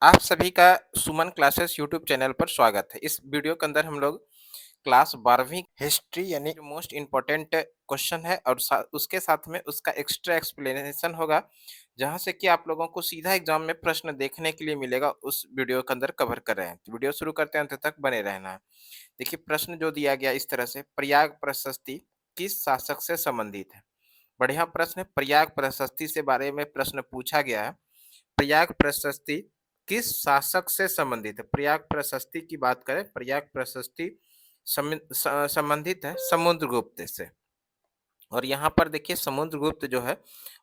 आप सभी का सुमन क्लासेस यूट्यूब चैनल पर स्वागत है। इस वीडियो के अंदर हम लोग क्लास 12वीं हिस्ट्री यानी जो मोस्ट इम्पोर्टेंट क्वेश्चन है और उसके साथ में उसका एक्स्ट्रा एक्सप्लेनेशन होगा, जहां से कि आप लोगों को सीधा एग्जाम में प्रश्न देखने के लिए मिलेगा। उस वीडियो के अंदर कवर कर रहे हैं, तो वीडियो शुरू करते हैं, अंत तक बने रहना है। देखिए, प्रश्न जो दिया गया इस तरह से, प्रयाग प्रशस्ति किस शासक से संबंधित है। बढ़िया प्रश्न है। प्रयाग प्रशस्ति से बारे में प्रश्न पूछा गया है। प्रयाग प्रशस्ति किस शासक से संबंधित है? प्रयाग प्रशस्ति की बात करें, प्रयाग प्रशस्ति संबंधित है समुद्रगुप्त से। और यहाँ पर देखिए, समुद्रगुप्त जो है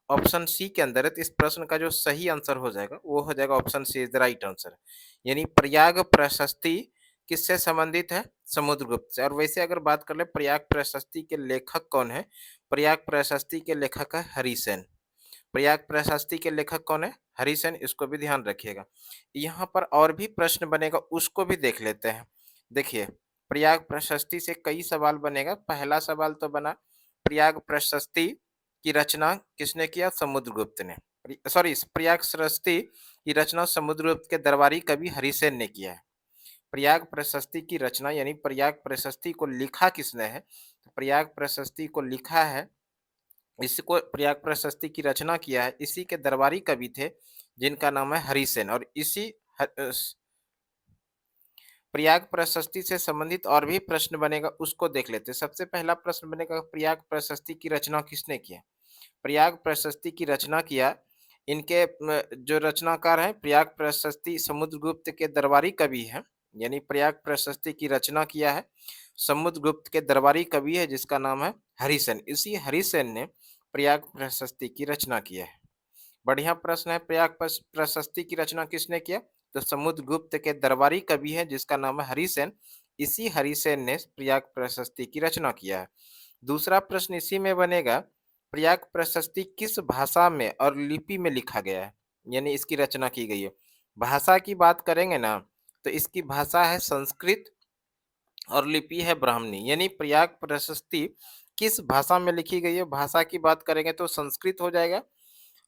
ऑप्शन सी के अंदर है, तो इस प्रश्न का जो सही आंसर हो जाएगा वो हो जाएगा option C is the right answer. यानी प्रयाग प्रशस्ति किससे संबंधित है? समुद्रगुप्त से। और वैसे अगर बात कर ले प्रयाग प्रशस्ति के लेखक कौन है, प्रयाग प्रशस्ति के लेखक है हरिसेन। प्रयाग प्रशस्ति के लेखक कौन है? हरिसेन। इसको भी ध्यान रखिएगा। यहाँ पर और भी प्रश्न बनेगा, उसको भी देख लेते हैं। देखिए, प्रयाग प्रशस्ति से कई सवाल बनेगा। पहला सवाल तो बना, प्रयाग प्रशस्ति की रचना किसने किया? समुद्रगुप्त ने। सॉरी, प्रयाग प्रशस्ति की रचना समुद्रगुप्त के दरबारी कवि हरिसेन ने किया है। प्रयाग प्रशस्ति की रचना यानी प्रयाग प्रशस्ति को लिखा किसने है? तो प्रयाग प्रशस्ति को लिखा है, इसको प्रयाग प्रशस्ति की रचना किया है, इसी के दरबारी कवि थे जिनका नाम है हरिसेन। और इसी प्रयाग प्रशस्ति से संबंधित और भी प्रश्न बनेगा, उसको देख लेते हैं। सबसे पहला प्रश्न बनेगा, प्रयाग प्रशस्ति की रचना किसने किया? प्रयाग प्रशस्ति की रचना किया, इनके जो रचनाकार हैं, प्रयाग प्रशस्ति समुद्रगुप्त के दरबारी कवि हैं। यानी प्रयाग प्रशस्ति की रचना किया है समुद्रगुप्त के दरबारी कवि है जिसका नाम है हरिसेन। इसी हरिसेन ने प्रयाग प्रशस्ति की रचना किया है। बढ़िया प्रश्न है। प्रयाग प्रशस्ति की रचना किसने किया? तो समुद्रगुप्त के दरबारी कवि है जिसका नाम है हरिसेन। इसी हरिसेन ने प्रयाग प्रशस्ति की रचना किया है। दूसरा प्रश्न इसी में बनेगा, प्रयाग प्रशस्ति किस भाषा में और लिपि में लिखा गया है, यानी इसकी रचना की गई है। भाषा की बात करेंगे ना, तो इसकी भाषा है संस्कृत और लिपि है ब्राह्मणी। यानी प्रयाग प्रशस्ति किस भाषा में लिखी गई है, भाषा की बात करेंगे तो संस्कृत हो जाएगा,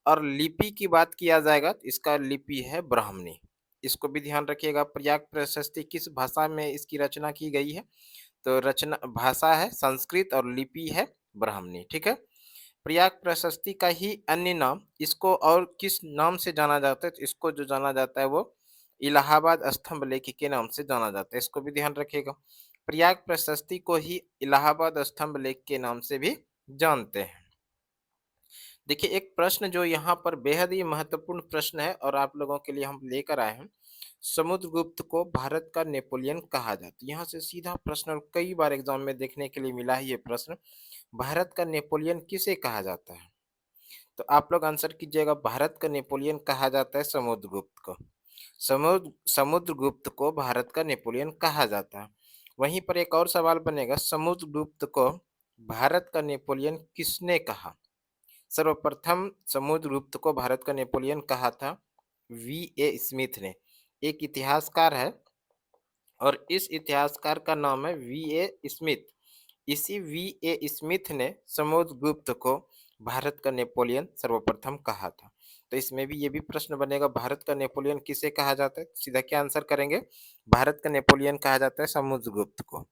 और लिपि की बात किया जाएगा तो इसका लिपि है ब्राह्मणी। इसको भी ध्यान रखिएगा। प्रयाग प्रशस्ति किस भाषा में इसकी रचना की गई है? तो रचना भाषा है संस्कृत और लिपि है ब्राह्मणी। ठीक है। प्रयाग प्रशस्ति का ही अन्य नाम, इसको और किस नाम से जाना जाता है? तो इसको जो जाना जाता है वो इलाहाबाद स्तंभ लेख के नाम से जाना जाता है। इसको भी ध्यान रखिएगा। प्रयाग प्रशस्ति को ही इलाहाबाद स्तंभ लेख के नाम से भी जानते हैं। देखिए, एक प्रश्न जो यहाँ पर बेहद ही महत्वपूर्ण प्रश्न है और आप लोगों के लिए हम लेकर आए हैं, समुद्रगुप्त को भारत का नेपोलियन कहा जाता है। यहाँ से सीधा प्रश्न, और कई बार एग्जाम में देखने के लिए मिला है ये प्रश्न, भारत का नेपोलियन किसे कहा जाता है? तो आप लोग आंसर कीजिएगा। भारत का नेपोलियन कहा जाता है समुद्रगुप्त को। समुद्रगुप्त को भारत का नेपोलियन कहा जाता है। वहीं पर एक और सवाल बनेगा, समुद्रगुप्त को भारत का नेपोलियन किसने कहा? सर्वप्रथम समुद्रगुप्त को भारत का नेपोलियन कहा था वी ए स्मिथ ने। एक इतिहासकार है और इस इतिहासकार का नाम है वी ए स्मिथ। इसी वी ए स्मिथ ने समुद्रगुप्त को भारत का नेपोलियन सर्वप्रथम कहा था। तो इसमें भी ये भी प्रश्न बनेगा, भारत का नेपोलियन किसे कहा जाता है? सीधा क्या आंसर करेंगे? भारत का नेपोलियन कहा जाता है समुद्रगुप्त को।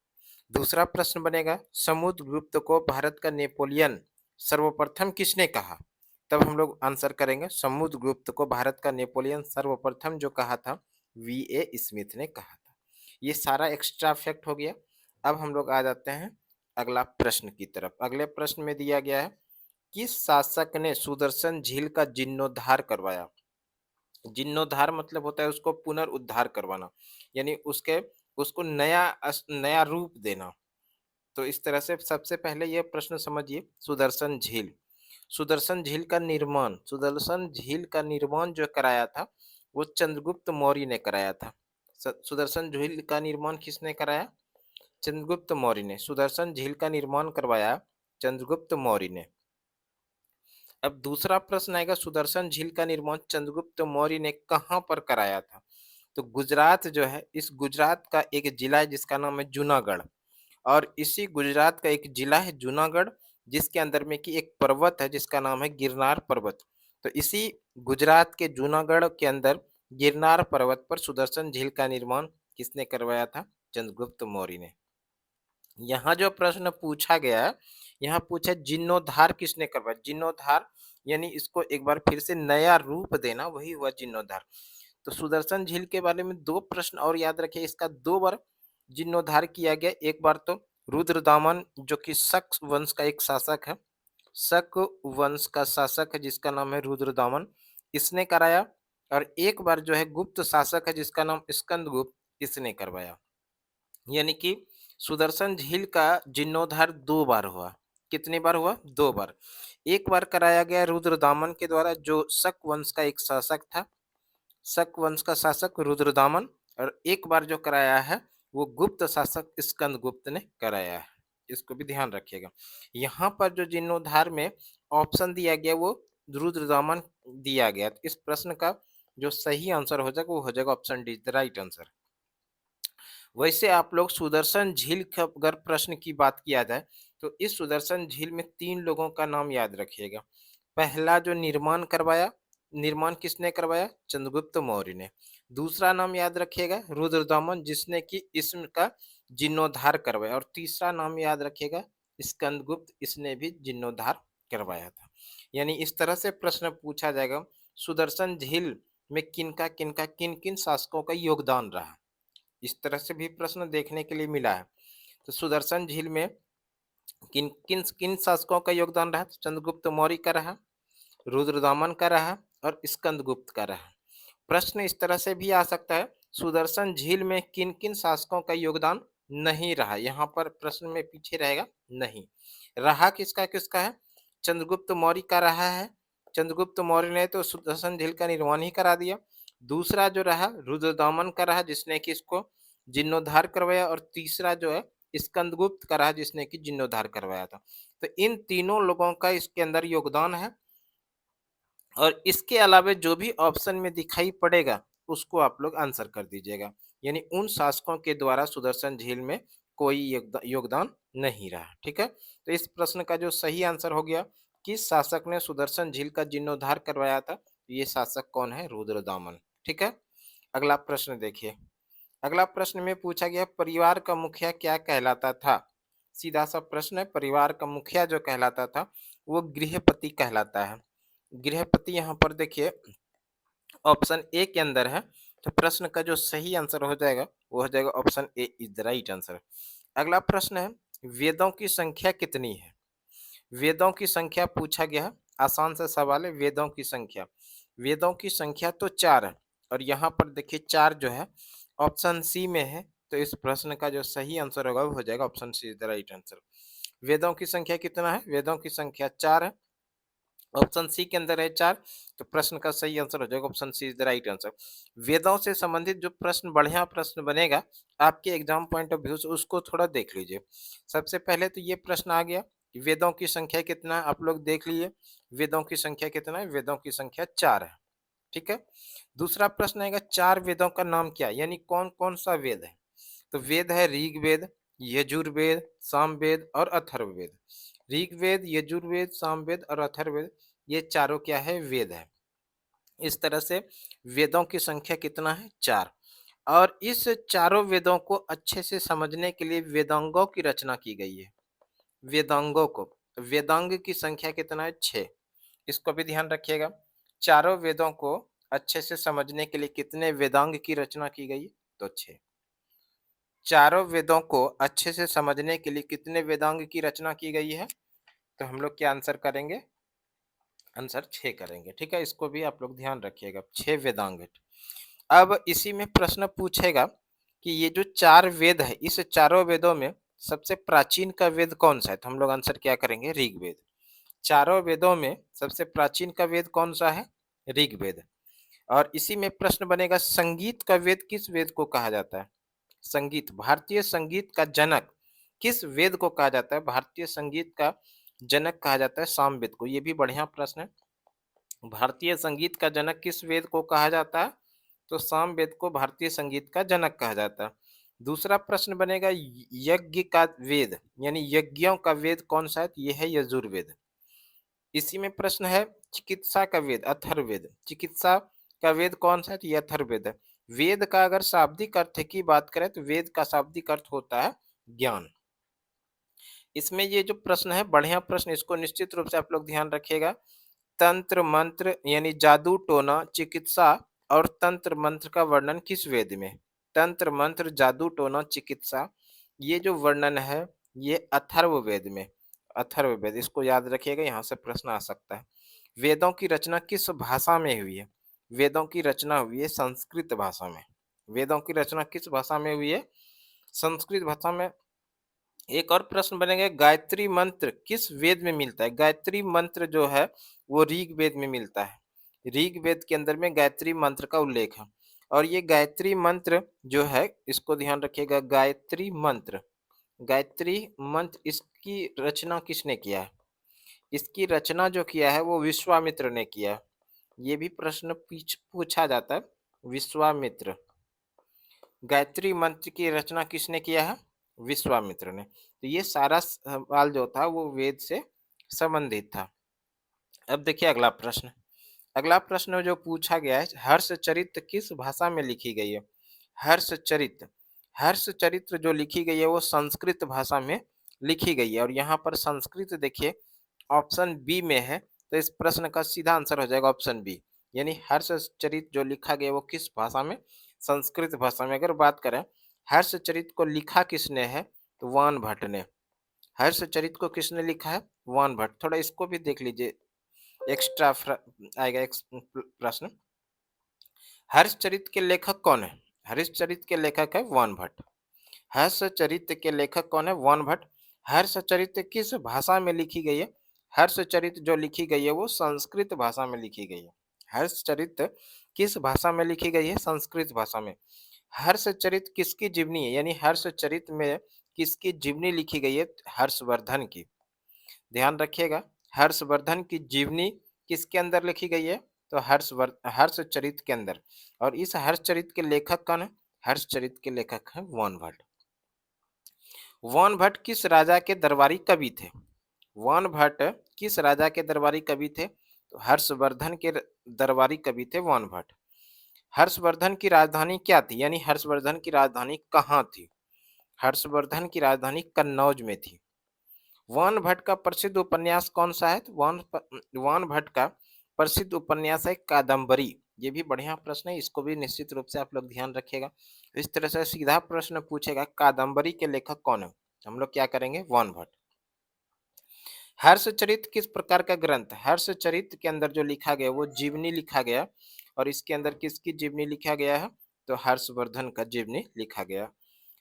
दूसरा प्रश्न बनेगा, समुद्रगुप्त को भारत का नेपोलियन सर्वप्रथम किसने कहा? तब हम लोग आंसर करेंगे, समुद्रगुप्त को भारत का नेपोलियन सर्वप्रथम जो कहा था वी ए स्मिथ ने कहा था। ये सारा एक्स्ट्रा फैक्ट हो गया। अब हम लोग आ जाते हैं अगला प्रश्न की तरफ। अगले प्रश्न में दिया गया है, किस शासक ने सुदर्शन झील का जीर्णोद्धार करवाया? जीर्णोद्धार मतलब होता है उसको पुनर्उद्धार करवाना, यानी उसके उसको नया रूप देना। तो इस तरह से सबसे पहले यह प्रश्न समझिए, सुदर्शन झील। सुदर्शन झील का निर्माण जो कराया था वो चंद्रगुप्त मौर्य ने कराया था। सुदर्शन झील का निर्माण किसने कराया? चंद्रगुप्त मौर्य ने। सुदर्शन झील का निर्माण करवाया चंद्रगुप्त मौर्य ने। अब दूसरा प्रश्न आएगा, सुदर्शन झील का निर्माण चंद्रगुप्त मौर्य ने कहाँ पर कराया था? तो गुजरात जो है, इस गुजरात का एक जिला है जिसका नाम है जूनागढ़। और इसी गुजरात का एक जिला है जूनागढ़ जिसके अंदर में कि एक पर्वत है जिसका नाम है गिरनार पर्वत। तो इसी गुजरात के जूनागढ़ के अंदर गिरनार पर्वत पर सुदर्शन झील का निर्माण किसने करवाया था? चंद्रगुप्त मौर्य ने। यहाँ जो प्रश्न पूछा गया, यहाँ पूछा जीर्णोद्धार किसने करवाया? जीर्णोद्धार यानी इसको एक बार फिर से नया रूप देना, वही हुआ जीर्णोद्धार। तो सुदर्शन झील के बारे में 2 प्रश्न और याद रखिए, इसका 2 बार जीर्णोद्धार किया गया। एक बार तो रुद्रदामन जो कि शक वंश का एक शासक है, शक वंश का शासक है जिसका नाम है रुद्रदामन, इसने कराया। और एक बार जो है गुप्त शासक है जिसका नाम स्कंदगुप्त, इसने करवाया। यानी कि सुदर्शन झील का जीर्णोद्धार 2 बार हुआ। कितनी बार हुआ? 2 बार। एक बार कराया गया रुद्रदामन के द्वारा जो शक वंश का एक शासक था, शक वंश का शासक रुद्रदामन। और एक बार जो कराया है वो गुप्त शासक स्कंदगुप्त ने कराया है। इसको भी ध्यान रखिएगा। यहाँ पर जो जीर्णोद्धार में ऑप्शन दिया गया वो रुद्रदामन दिया गया। तो इस प्रश्न का जो सही आंसर हो जाएगा वो हो जाएगा option D, the right answer. वैसे आप लोग सुदर्शन झील का अगर प्रश्न की बात किया जाए तो इस सुदर्शन झील में 3 लोगों का नाम याद रखिएगा। पहला जो निर्माण करवाया, निर्माण किसने करवाया? चंद्रगुप्त मौर्य ने। दूसरा नाम याद रखिएगा रुद्रदमन, जिसने कि इसका जीर्णोद्धार करवाया। और तीसरा नाम याद रखिएगा स्कंदगुप्त, इसने भी जीर्णोद्धार करवाया था। यानी इस तरह से प्रश्न पूछा जाएगा सुदर्शन झील में किन किन शासकों का योगदान रहा। इस तरह से भी प्रश्न देखने के लिए मिला है। तो सुदर्शन झील में किन शासकों का योगदान रहा? तो चंद्रगुप्त मौर्य का रहा, रुद्रदामन का रहा और स्कंदगुप्त का रहा। प्रश्न इस तरह से भी आ सकता है सुदर्शन झील में किन किन शासकों का योगदान नहीं रहा। यहाँ पर प्रश्न में पीछे रहेगा नहीं रहा, किसका किसका है? चंद्रगुप्त मौर्य का रहा है। चंद्रगुप्त मौर्य ने तो सुदर्शन झील का निर्माण ही करा दिया। दूसरा जो रहा रुद्रदामन का रहा, जिसने कि इसको जीर्णोद्धार करवाया। और तीसरा जो है स्कंदगुप्त का रहा, जिसने कि जीर्णोद्धार करवाया था। तो इन तीनों लोगों का इसके अंदर योगदान है। और इसके अलावा जो भी ऑप्शन में दिखाई पड़ेगा उसको आप लोग आंसर कर दीजिएगा। यानी उन शासकों के द्वारा सुदर्शन झील में कोई योगदान नहीं रहा। ठीक है, तो इस प्रश्न का जो सही आंसर हो गया किस शासक ने सुदर्शन झील का जीर्णोद्धार करवाया था, ये शासक कौन है? रुद्रदामन। ठीक है, अगला प्रश्न देखिए। अगला प्रश्न में पूछा गया परिवार का मुखिया क्या कहलाता था? सीधा सा प्रश्न है। परिवार का मुखिया जो कहलाता था वो गृहपति कहलाता है। गृहपति यहाँ पर देखिए ऑप्शन ए के अंदर है। तो प्रश्न का जो सही आंसर हो जाएगा वो हो जाएगा option A is the right answer. अगला प्रश्न है वेदों की संख्या कितनी है? वेदों की संख्या पूछा गया है। आसान सा सवाल है, वेदों की संख्या। वेदों की संख्या तो 4 है। और यहाँ पर देखिए 4 जो है ऑप्शन सी में है। तो इस प्रश्न का जो सही आंसर होगा वो हो जाएगा option C is the right answer. वेदों की संख्या कितना है? वेदों की संख्या 4 है। ऑप्शन सी के अंदर है 4। तो प्रश्न का सही आंसर हो जाएगा option C is the right answer. वेदों से संबंधित जो प्रश्न बढ़िया प्रश्न बनेगा आपके एग्जाम पॉइंट ऑफ व्यू से, उसको थोड़ा देख लीजिए। सबसे पहले तो ये प्रश्न आ गया कि वेदों की संख्या कितना है, आप लोग देख लीजिए। वेदों की संख्या कितना है? वेदों की संख्या 4 है। ठीक है, दूसरा प्रश्न आएगा 4 वेदों का नाम क्या है, यानी कौन कौन सा वेद है? तो वेद है ऋग्वेद, यजुर्वेद, सामवेद और अथर्ववेद। ऋग्वेद, यजुर्वेद, सामवेद और अथर्ववेद, ये चारों क्या है? वेद है। इस तरह से वेदों की संख्या कितना है? 4। और इस चारों वेदों को अच्छे से समझने के लिए वेदांगों की रचना की गई है। वेदांगों को, वेदांग की संख्या कितना है? 6। इसको भी ध्यान रखिएगा। चारों वेदों को अच्छे से समझने के लिए कितने वेदांग की रचना की गई है? तो 6। चारों वेदों को अच्छे से समझने के लिए कितने वेदांग की रचना की गई है? तो हम लोग क्या आंसर करेंगे? आंसर 6 करेंगे। ठीक है, इसको भी आप लोग ध्यान रखिएगा, 6 वेदांग है। अब इसी में प्रश्न पूछेगा कि ये जो 4 वेद है, इस चारों वेदों में सबसे प्राचीन का वेद कौन सा है? तो हम लोग आंसर क्या करेंगे? ऋग्वेद। चारों वेदों में सबसे प्राचीन का वेद कौन सा है? ऋग्वेद। और इसी में प्रश्न बनेगा संगीत का वेद किस वेद को कहा जाता है? संगीत, भारतीय संगीत का जनक किस वेद को कहा जाता है? भारतीय संगीत का जनक कहा जाता है सामवेद को। ये भी बढ़िया प्रश्न है। भारतीय संगीत का जनक किस वेद को कहा जाता है? तो सामवेद को भारतीय संगीत का जनक कहा जाता है। दूसरा प्रश्न बनेगा यज्ञ का वेद, यानी यज्ञों का वेद कौन सा है? तो ये है यजुर्वेद। इसी में प्रश्न है चिकित्सा का वेद, अथर्ववेद। चिकित्सा का वेद कौन सा है? तो ये अथर्ववेद है। वेद का अगर शाब्दिक अर्थ की बात करें तो वेद का शाब्दिक अर्थ होता है ज्ञान। इसमें ये जो प्रश्न है बढ़िया प्रश्न, इसको निश्चित रूप से आप लोग ध्यान रखिएगा। तंत्र मंत्र यानी जादू टोना चिकित्सा और तंत्र मंत्र का वर्णन किस वेद में? तंत्र मंत्र जादू टोना चिकित्सा, ये जो वर्णन है ये अथर्ववेद में। अथर्ववेद, इसको याद रखिएगा, यहाँ से प्रश्न आ सकता है। वेदों की रचना किस भाषा में हुई है? वेदों की रचना हुई है संस्कृत भाषा में। वेदों की रचना किस भाषा में हुई है? संस्कृत भाषा में। एक और प्रश्न बनेगा, गायत्री मंत्र किस वेद में मिलता है? गायत्री मंत्र जो है वो ऋग वेद में मिलता है। ऋग वेद के अंदर में गायत्री मंत्र का उल्लेख है। और ये गायत्री मंत्र जो है, इसको ध्यान रखिएगा, गायत्री मंत्र इसकी रचना किसने किया है? इसकी रचना जो किया है वो विश्वामित्र ने किया है। ये भी प्रश्न पूछा जाता है। विश्वामित्र, गायत्री मंत्र की रचना किसने किया है? विश्वामित्र ने। तो ये सारा सवाल जो था वो वेद से संबंधित था। अब देखिए अगला प्रश्न। अगला प्रश्न जो पूछा गया है, हर्षचरित किस भाषा में लिखी गई है? हर्षचरित, हर्षचरित्र जो लिखी गई है वो संस्कृत भाषा में लिखी गई है। और यहाँ पर संस्कृत देखिए ऑप्शन बी में है, तो इस प्रश्न का सीधा आंसर हो जाएगा ऑप्शन बी। यानी हर्षचरित जो लिखा गया वो किस भाषा में? संस्कृत भाषा में। अगर बात करें हर्षचरित को लिखा किसने है, तो वान भट्ट ने। हर्षचरित को किसने लिखा है? वान भट्ट। थोड़ा इसको भी देख लीजिए, एक्स्ट्रा आएगा एक प्रश्न। हर्षचरित के लेखक कौन है? हर्षचरित के लेखक है वान भट्ट। हर्षचरित के लेखक कौन है? वान भट्ट। हर्षचरित किस भाषा में लिखी गई है? हर्षचरित जो लिखी गई है वो संस्कृत भाषा में लिखी गई है। हर्षचरित किस भाषा में लिखी गई है? संस्कृत भाषा में। हर्षचरित किसकी जीवनी है? यानी हर्षचरित में किसकी जीवनी लिखी गई है? हर्षवर्धन की। ध्यान रखिएगा, हर्षवर्धन की जीवनी किसके अंदर लिखी गई है? तो हर्षचरित के अंदर। और इस हर्षचरित के लेखक कौन है? हर्षचरित के लेखक हैं वान भट्ट। वान भट्ट किस राजा के दरबारी कवि थे? वान भट्ट किस राजा के दरबारी कवि थे? तो हर्षवर्धन के दरबारी कवि थे वान भट्ट। हर्षवर्धन की राजधानी क्या थी? यानी हर्षवर्धन की राजधानी कहाँ थी? हर्षवर्धन की राजधानी कन्नौज में थी। वान भट्ट का प्रसिद्ध उपन्यास कौन सा है? तो वान भट्ट का प्रसिद्ध उपन्यास है कादम्बरी। ये भी बढ़िया प्रश्न है, इसको भी निश्चित रूप से आप लोग ध्यान रखिएगा। इस तरह से सीधा प्रश्न पूछेगा कादम्बरी के लेखक कौन है, हम लोग क्या करेंगे? वान भट्ट। हर्षचरित किस प्रकार का ग्रंथ? हर्षचरित के अंदर जो लिखा गया वो जीवनी लिखा गया। और इसके अंदर किसकी जीवनी लिखा गया है? तो हर्षवर्धन का जीवनी लिखा गया।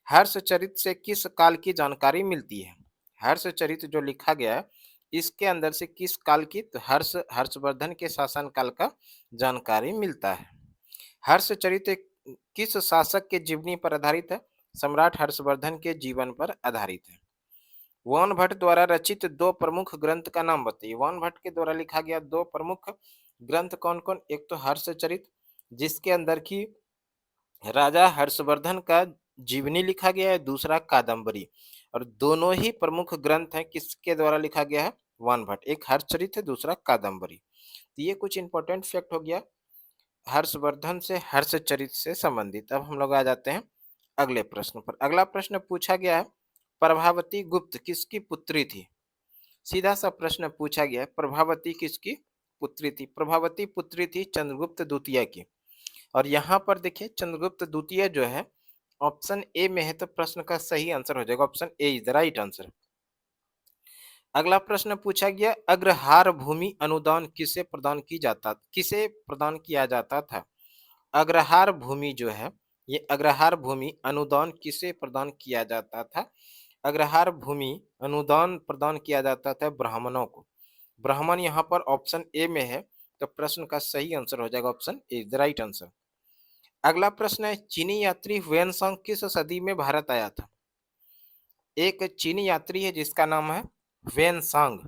हर्षचरित से किस काल की जानकारी मिलती है? हर्षचरित जो लिखा गया है इसके अंदर से किस काल की? तो हर्षवर्धन के शासन काल का जानकारी मिलता है। हर्षचरित किस शासक के जीवनी पर आधारित है? सम्राट हर्षवर्धन के जीवन पर आधारित है। वान भट्ट द्वारा रचित दो प्रमुख ग्रंथ का नाम बताइए। वान भट्ट के द्वारा लिखा गया दो प्रमुख ग्रंथ कौन कौन? एक तो हर्षचरित जिसके अंदर की राजा हर्षवर्धन का जीवनी लिखा गया है, दूसरा कादम्बरी। और दोनों ही प्रमुख ग्रंथ हैं किसके द्वारा लिखा गया है? वान भट्ट। एक हर्षचरित है, दूसरा कादम्बरी। तो ये कुछ इंपॉर्टेंट फैक्ट हो गया हर्षवर्धन से हर्षचरित से संबंधित। अब हम लोग आ जाते हैं अगले प्रश्न पर। अगला प्रश्न पूछा गया है, प्रभावती गुप्त किसकी पुत्री थी? सीधा सा प्रश्न पूछा गया है, प्रभावती किसकी पुत्री थी? प्रभावती पुत्री थी चंद्रगुप्त द्वितीय की। और यहाँ पर देखिए चंद्रगुप्त द्वितीय जो है ऑप्शन ए में है, तो प्रश्न का सही आंसर हो जाएगा option A is the right answer. अगला प्रश्न पूछा गया, अग्रहार भूमि अनुदान किसे प्रदान किया जाता था? अग्रहार भूमि जो है ये अग्रहार भूमि अनुदान किसे प्रदान किया जाता था? अग्रहार भूमि अनुदान प्रदान किया जाता था ब्राह्मणों को। ब्राह्मण यहाँ पर ऑप्शन ए में है, तो प्रश्न का सही आंसर हो जाएगा option A the right answer. अगला प्रश्न है, चीनी यात्री हुएनसांग किस सदी में भारत आया था? एक चीनी यात्री है जिसका नाम है हुएनसांग।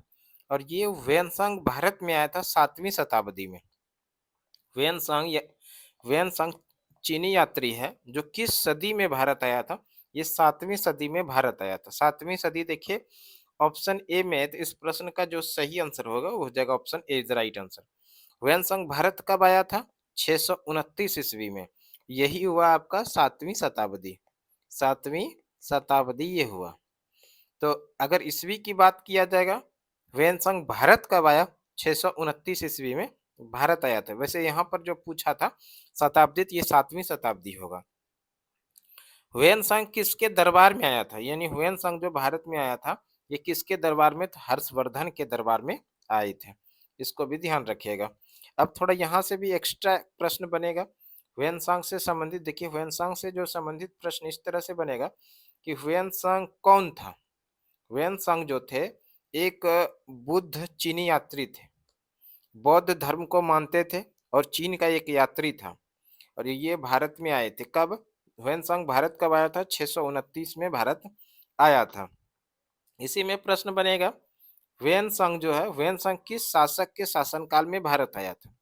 और ये हुएनसांग भारत में आया था 7वीं शताब्दी में। हुएनसांग हुएनसांग चीनी यात्री है जो किस सदी में भारत आया था? ये 7वीं सदी में भारत आया था। 7वीं सदी देखिए ऑप्शन ए में है, तो इस प्रश्न का जो सही आंसर होगा वो हो जाएगा option A is the right answer. Hiuen Tsang Bharat कब आया था? 629 ईस्वी में। यही हुआ आपका 7वीं शताब्दी, 7वीं शताब्दी ये हुआ। तो अगर ईस्वी की बात किया जाएगा, ह्वेन सांग भारत कब आया? 629 ईस्वी में भारत आया था। वैसे यहाँ पर जो पूछा था शताब्दी, तो ये 7वीं शताब्दी होगा। ह्वेन सांग किसके दरबार में आया था? यानी ह्वेन सांग जो भारत में आया था, ये किसके दरबार में? तो हर्षवर्धन के दरबार में आए थे। इसको भी ध्यान रखिएगा। अब थोड़ा यहाँ से भी एक्स्ट्रा प्रश्न बनेगा ह्वेन सांग से संबंधित। देखिए ह्वेन सांग से जो संबंधित प्रश्न इस तरह से बनेगा कि ह्वेन सांग कौन था? ह्वेन सांग जो थे, एक बुद्ध चीनी यात्री थे, बौद्ध धर्म को मानते थे और चीन का एक यात्री था। और ये भारत में आए थे कब? ह्वेनसांग भारत कब आया था? 629 में भारत आया था। इसी में प्रश्न बनेगा, ह्वेनसांग जो है, ह्वेनसांग किस शासक के शासनकाल में भारत आया था?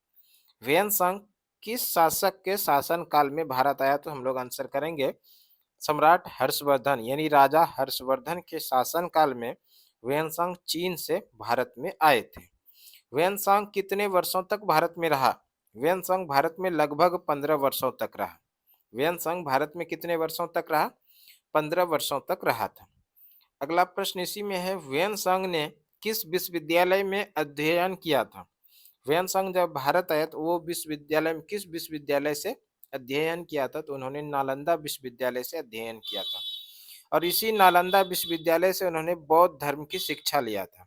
ह्वेनसांग किस शासक के शासनकाल में भारत आया? तो हम लोग आंसर करेंगे सम्राट हर्षवर्धन, यानी राजा हर्षवर्धन के शासनकाल में ह्वेनसांग चीन से भारत में आए थे। ह्वेनसांग कितने वर्षों तक भारत में रहा? ह्वेनसांग भारत में लगभग 15 वर्षों तक रहा। ह्वेनसांग भारत में कितने वर्षों तक रहा? 15 वर्षों तक रहा था। अगला प्रश्न इसी में है, ह्वेनसांग ने किस विश्वविद्यालय में अध्ययन किया था? ह्वेनसांग जब भारत आया तो वो विश्वविद्यालय में, किस विश्वविद्यालय से अध्ययन किया था? तो उन्होंने नालंदा विश्वविद्यालय से अध्ययन किया था। और इसी नालंदा विश्वविद्यालय से उन्होंने बौद्ध धर्म की शिक्षा लिया था।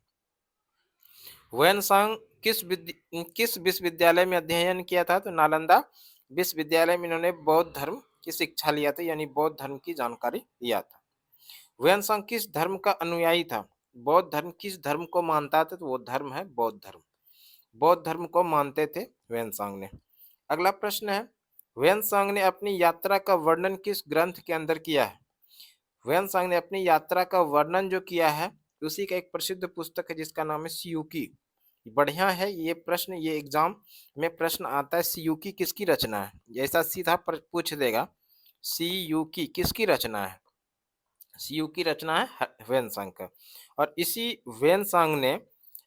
ह्वेनसांग किस विश्वविद्यालय में अध्ययन किया था? तो नालंदा विश्वविद्यालय में इन्होंने बौद्ध धर्म की शिक्षा लिया था, यानी बौद्ध धर्म की जानकारी लिया था। ह्वेनसांग किस धर्म का अनुयायी था? बौद्ध धर्म किस धर्म को मानता था? तो वो धर्म है बौद्ध धर्म। बौद्ध धर्म को मानते थे ह्वेनसांग ने। अगला प्रश्न है, ह्वेनसांग ने अपनी यात्रा का वर्णन किस ग्रंथ के अंदर किया है? ह्वेनसांग ने अपनी यात्रा का वर्णन जो किया है, उसी का एक प्रसिद्ध पुस्तक है जिसका नाम है सियूकी। बढ़िया है ये प्रश्न, ये एग्जाम में प्रश्न आता है, सियूकी किसकी रचना है? ऐसा सीधा पूछ देगा, सियूकी किसकी रचना है? सियूकी रचना है ह्वेनसांग का। और इसी ह्वेनसांग ने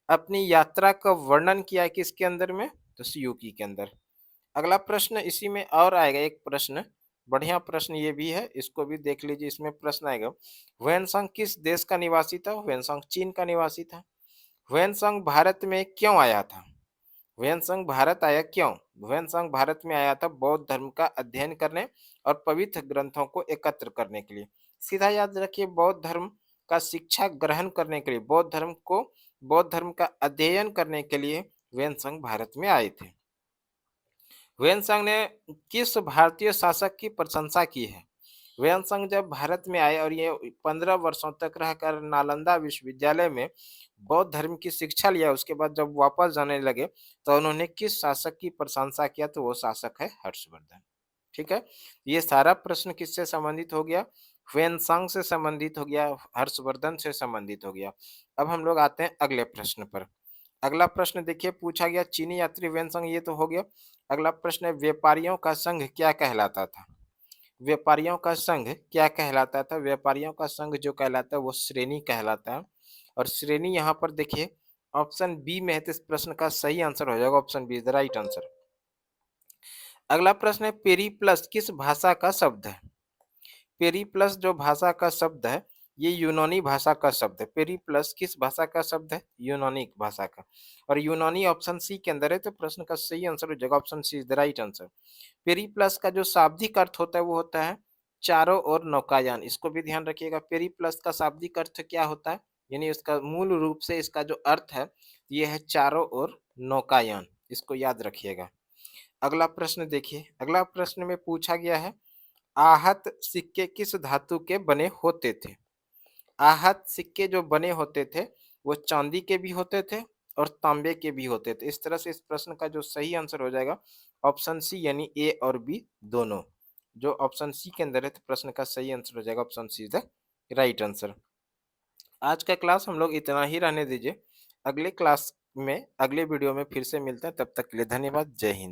अपनी यात्रा का वर्णन किया है किसके अंदर में? तो सियूकी के अंदर। अगला प्रश्न इसी में और आएगा एक प्रश्न, बढ़िया प्रश्न ये भी है, इसको भी देख लीजिए। इसमें प्रश्न आएगा, ह्वेनसांग किस देश का निवासी था? ह्वेनसांग चीन का निवासी था। ह्वेनसांग भारत में क्यों आया था? ह्वेनसांग भारत आया क्यों? ह्वेनसांग भारत में आया था बौद्ध धर्म का अध्ययन करने और पवित्र ग्रंथों को एकत्र करने के लिए। सीधा याद रखिए, बौद्ध धर्म का शिक्षा ग्रहण करने के लिए, बौद्ध धर्म का अध्ययन करने के लिए ह्वेनसांग भारत में आए थे। ह्वेनसांग ने किस भारतीय शासक की प्रशंसा की है? ह्वेनसांग जब भारत में आए और ये 15 वर्षों तक रहकर नालंदा विश्वविद्यालय में बौद्ध धर्म की शिक्षा लिया, उसके बाद जब वापस जाने लगे तो उन्होंने किस शासक की प्रशंसा किया? तो वो शासक है हर्षवर्धन। ठीक है, ये सारा प्रश्न किससे संबंधित हो गया? ह्वेनसांग से संबंधित हो गया, हर्षवर्धन से संबंधित हो गया। अब हम लोग आते हैं अगले प्रश्न पर। अगला प्रश्न देखिए पूछा गया, चीनी यात्री ह्वेनसांग, ये तो हो गया। अगला प्रश्न है, व्यापारियों का संघ क्या कहलाता था? व्यापारियों का संघ क्या कहलाता था? व्यापारियों का संघ जो कहलाता है वो श्रेणी कहलाता है। और श्रेणी यहाँ पर देखिए ऑप्शन बी में है, तो इस प्रश्न का सही आंसर हो जाएगा option B, the right answer. अगला प्रश्न है, पेरिप्लस किस भाषा का शब्द है? पेरिप्लस जो भाषा का शब्द है, ये यूनानी भाषा का शब्द है। पेरिप्लस किस भाषा का शब्द है? यूनानी भाषा का। और यूनानी ऑप्शन सी के अंदर है, तो प्रश्न का सही आंसर हो जाएगा option C, is the right answer. Periplus का जो शाब्दिक अर्थ होता है वो होता है चारों ओर नौकायान। इसको भी ध्यान रखिएगा, पेरिप्लस का शाब्दिक अर्थ क्या होता है, यानी इसका मूल रूप से इसका जो अर्थ है ये है चारों ओर नौकायान। इसको याद रखिएगा। अगला प्रश्न देखिए, अगला प्रश्न में पूछा गया है, आहत सिक्के किस धातु के बने होते थे? आहत सिक्के जो बने होते थे वो चांदी के भी होते थे और तांबे के भी होते थे। इस तरह से इस प्रश्न का जो सही आंसर हो जाएगा ऑप्शन सी, यानी ए और बी दोनों। जो ऑप्शन सी के अंदर है, तो प्रश्न का सही आंसर हो जाएगा option C, the right answer. आज का क्लास हम लोग इतना ही रहने दीजिए। अगले क्लास में, अगले वीडियो में फिर से मिलते हैं, तब तक के लिए धन्यवाद। जय हिंद।